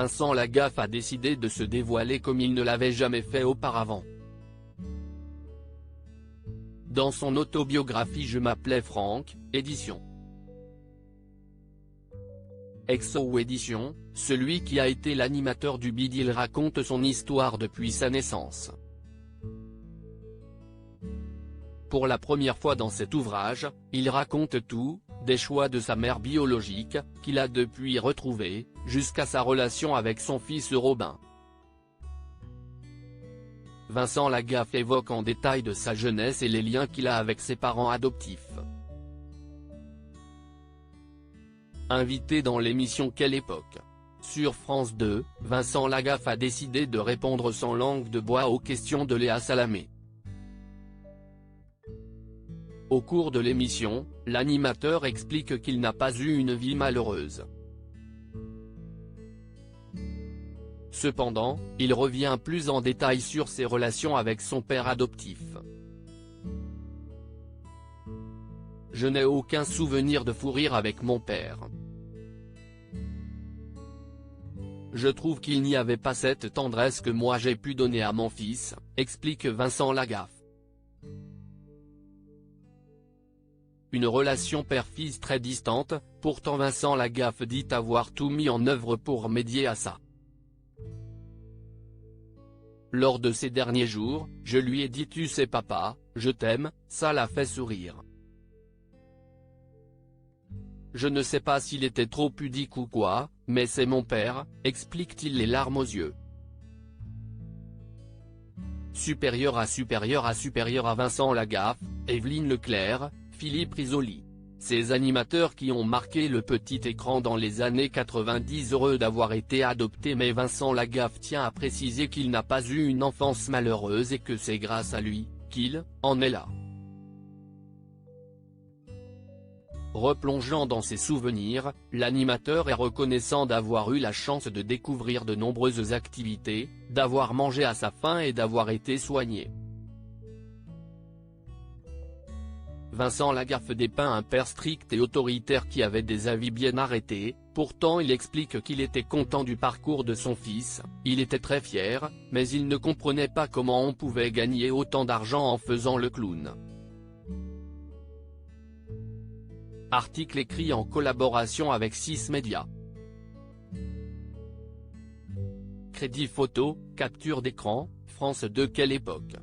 Vincent Lagaffe a décidé de se dévoiler comme il ne l'avait jamais fait auparavant. Dans son autobiographie Je m'appelais Franck, édition Exo édition, celui qui a été l'animateur du Bidil raconte son histoire depuis sa naissance. Pour la première fois dans cet ouvrage, il raconte tout, des choix de sa mère biologique, qu'il a depuis retrouvés, jusqu'à sa relation avec son fils Robin. Vincent Lagaffe évoque en détail de sa jeunesse et les liens qu'il a avec ses parents adoptifs. Invité dans l'émission Quelle époque? Sur France 2, Vincent Lagaffe a décidé de répondre sans langue de bois aux questions de Léa Salamé. Au cours de l'émission, l'animateur explique qu'il n'a pas eu une vie malheureuse. Cependant, il revient plus en détail sur ses relations avec son père adoptif. Je n'ai aucun souvenir de fou rire avec mon père. Je trouve qu'il n'y avait pas cette tendresse que moi j'ai pu donner à mon fils, explique Vincent Lagaffe. Une relation père-fils très distante, pourtant Vincent Lagaffe dit avoir tout mis en œuvre pour médier à ça. Lors de ces derniers jours, je lui ai dit tu sais papa, je t'aime, ça l'a fait sourire. Je ne sais pas s'il était trop pudique ou quoi, mais c'est mon père, explique-t-il les larmes aux yeux. Supérieur à Vincent Lagaffe, Evelyne Leclerc, Philippe Risoli. Ces animateurs qui ont marqué le petit écran dans les années 90 heureux d'avoir été adoptés, mais Vincent Lagaffe tient à préciser qu'il n'a pas eu une enfance malheureuse et que c'est grâce à lui, qu'il en est là. Replongeant dans ses souvenirs, l'animateur est reconnaissant d'avoir eu la chance de découvrir de nombreuses activités, d'avoir mangé à sa faim et d'avoir été soigné. Vincent Lagaffe dépeint un père strict et autoritaire qui avait des avis bien arrêtés, pourtant il explique qu'il était content du parcours de son fils, il était très fier, mais il ne comprenait pas comment on pouvait gagner autant d'argent en faisant le clown. Article écrit en collaboration avec 6 médias. Crédit photo, capture d'écran, France 2 Quelle époque?